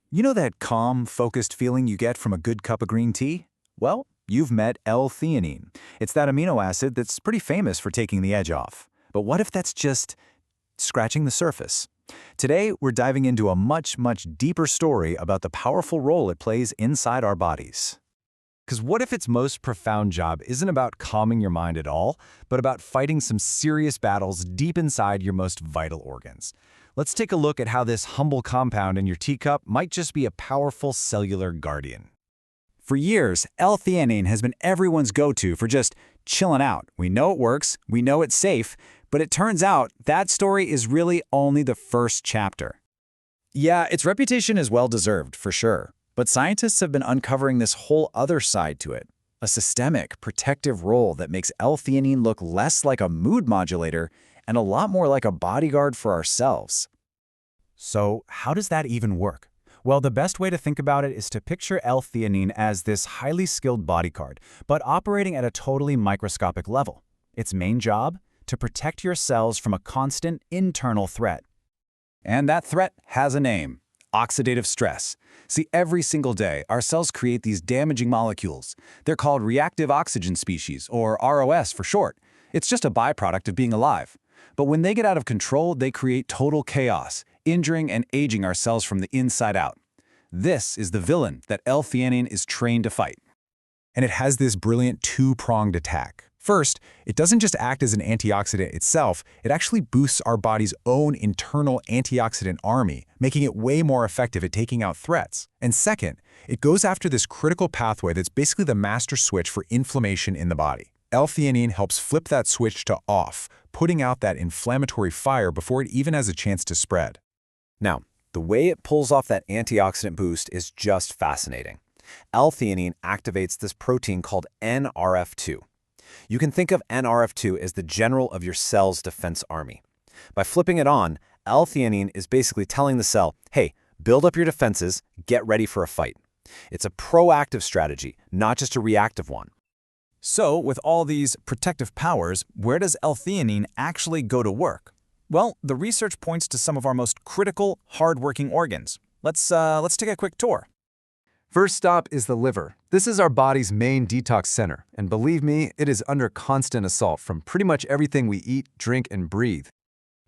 You know that calm, focused feeling you get from a good cup of green tea? Well, you've met L-theanine. It's that amino acid that's pretty famous for taking the edge off. But what if that's just scratching the surface? Today, we're diving into a much, much deeper story about the powerful role it plays inside our bodies. Because what if its most profound job isn't about calming your mind at all, but about fighting some serious battles deep inside your most vital organs? Let's take a look at how this humble compound in your teacup might just be a powerful cellular guardian. For years, L-theanine has been everyone's go-to for just chilling out. We know it works, we know it's safe, but it turns out that story is really only the first chapter. Yeah, its reputation is well-deserved, for sure. But scientists have been uncovering this whole other side to it, a systemic, protective role that makes L-theanine look less like a mood modulator and a lot more like a bodyguard for ourselves. So how does that even work? Well, the best way to think about it is to picture L-theanine as this highly skilled bodyguard, but operating at a totally microscopic level. Its main job? To protect your cells from a constant internal threat. And that threat has a name. Oxidative stress. See, every single day, our cells create these damaging molecules. They're called reactive oxygen species, or ROS for short. It's just a byproduct of being alive. But when they get out of control, they create total chaos, injuring and aging our cells from the inside out. This is the villain that L-theanine is trained to fight. And it has this brilliant two-pronged attack. First, it doesn't just act as an antioxidant itself, it actually boosts our body's own internal antioxidant army, making it way more effective at taking out threats. And second, it goes after this critical pathway that's basically the master switch for inflammation in the body. L-theanine helps flip that switch to off, putting out that inflammatory fire before it even has a chance to spread. Now, the way it pulls off that antioxidant boost is just fascinating. L-theanine activates this protein called NRF2. You can think of NRF2 as the general of your cell's defense army. By flipping it on, L-theanine is basically telling the cell, hey, build up your defenses, get ready for a fight. It's a proactive strategy, not just a reactive one. So, with all these protective powers, where does L-theanine actually go to work? Well, the research points to some of our most critical, hard-working organs. Let's take a quick tour. First stop is the liver. This is our body's main detox center, and believe me, it is under constant assault from pretty much everything we eat, drink, and breathe.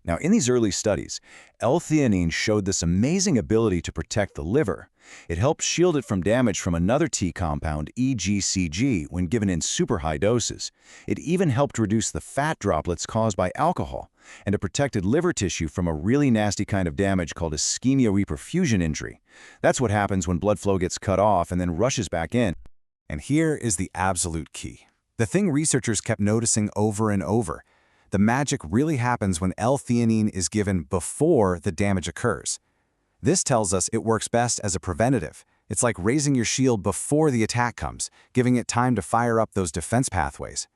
Now, in these early studies, L-theanine showed this amazing ability to protect the liver. It helped shield it from damage from another T compound, EGCG, when given in super high doses. It even helped reduce the fat droplets caused by alcohol, and it protected liver tissue from a really nasty kind of damage called ischemia-reperfusion injury. That's what happens when blood flow gets cut off and then rushes back in. And here is the absolute key. The thing researchers kept noticing over and over. The magic really happens when L-theanine is given before the damage occurs. This tells us it works best as a preventative. It's like raising your shield before the attack comes, giving it time to fire up those defense pathways.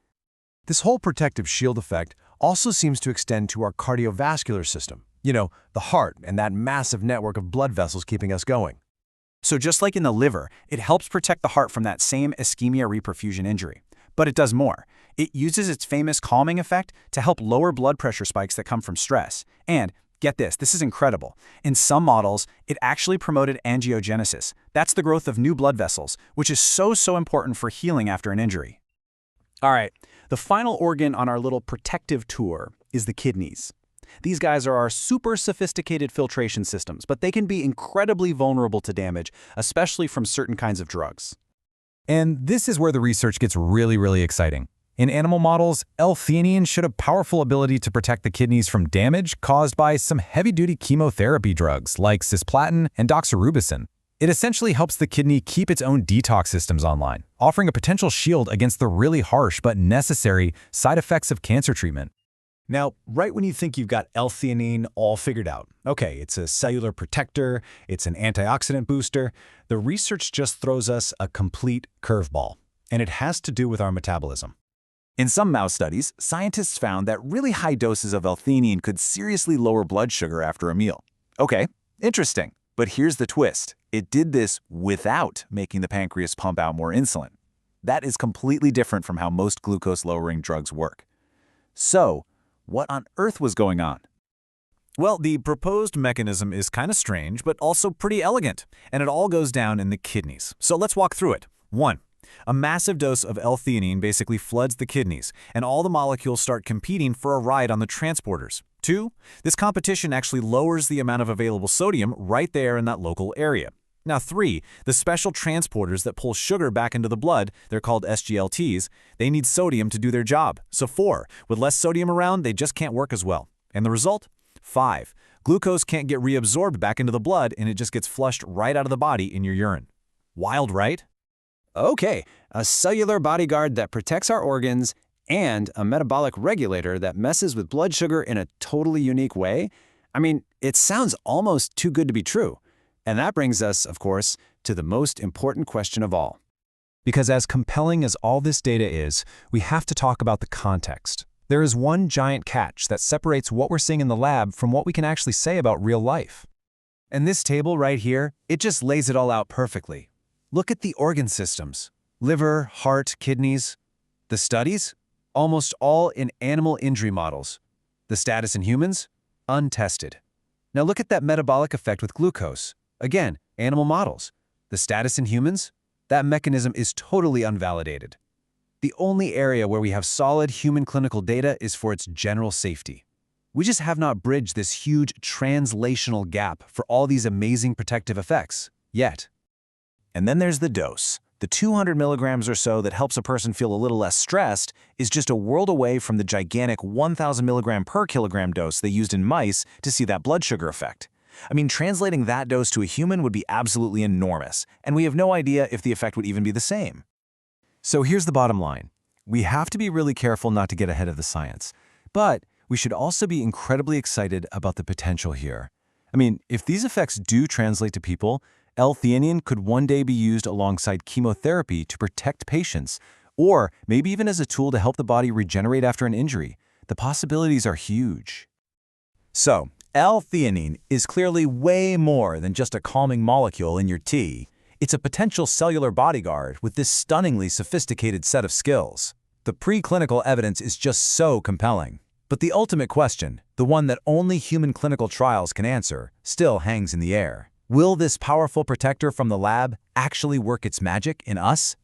This whole protective shield effect also seems to extend to our cardiovascular system. You know, the heart and that massive network of blood vessels keeping us going. So just like in the liver, it helps protect the heart from that same ischemia-reperfusion injury. But it does more. It uses its famous calming effect to help lower blood pressure spikes that come from stress. And get this is incredible. In some models, it actually promoted angiogenesis. That's the growth of new blood vessels, which is so important for healing after an injury. All right, the final organ on our little protective tour is the kidneys. These guys are our super sophisticated filtration systems, but they can be incredibly vulnerable to damage, especially from certain kinds of drugs. And this is where the research gets really exciting. In animal models, L-theanine showed a powerful ability to protect the kidneys from damage caused by some heavy-duty chemotherapy drugs like cisplatin and doxorubicin. It essentially helps the kidney keep its own detox systems online, offering a potential shield against the really harsh but necessary side effects of cancer treatment. Now, right when you think you've got L-theanine all figured out, okay, it's a cellular protector, it's an antioxidant booster, the research just throws us a complete curveball, and it has to do with our metabolism. In some mouse studies, scientists found that really high doses of L-theanine could seriously lower blood sugar after a meal. Okay, interesting. But here's the twist. It did this without making the pancreas pump out more insulin. That is completely different from how most glucose-lowering drugs work. So, what on earth was going on? Well, the proposed mechanism is kind of strange, but also pretty elegant, and it all goes down in the kidneys. So let's walk through it. 1. A massive dose of L-theanine basically floods the kidneys, and all the molecules start competing for a ride on the transporters. 2. This competition actually lowers the amount of available sodium right there in that local area. Now 3. The special transporters that pull sugar back into the blood, they're called SGLTs, they need sodium to do their job. So 4. With less sodium around, they just can't work as well. And the result? 5. Glucose can't get reabsorbed back into the blood, and it just gets flushed right out of the body in your urine. Wild, right? Okay, a cellular bodyguard that protects our organs and a metabolic regulator that messes with blood sugar in a totally unique way. I mean, it sounds almost too good to be true. And that brings us, of course, to the most important question of all. Because as compelling as all this data is, we have to talk about the context. There is one giant catch that separates what we're seeing in the lab from what we can actually say about real life. And this table right here, it just lays it all out perfectly. Look at the organ systems. Liver, heart, kidneys. The studies? Almost all in animal injury models. The status in humans? Untested. Now look at that metabolic effect with glucose. Again, animal models. The status in humans? That mechanism is totally unvalidated. The only area where we have solid human clinical data is for its general safety. We just have not bridged this huge translational gap for all these amazing protective effects, yet. And then there's the dose. The 200 milligrams or so that helps a person feel a little less stressed is just a world away from the gigantic 1,000 milligram per kilogram dose they used in mice to see that blood sugar effect. I mean, translating that dose to a human would be absolutely enormous, and we have no idea if the effect would even be the same. So here's the bottom line. We have to be really careful not to get ahead of the science, but we should also be incredibly excited about the potential here. I mean, if these effects do translate to people, L-theanine could one day be used alongside chemotherapy to protect patients, or maybe even as a tool to help the body regenerate after an injury. The possibilities are huge. So, L-theanine is clearly way more than just a calming molecule in your tea. It's a potential cellular bodyguard with this stunningly sophisticated set of skills. The preclinical evidence is just so compelling. But the ultimate question, the one that only human clinical trials can answer, still hangs in the air. Will this powerful protector from the lab actually work its magic in us?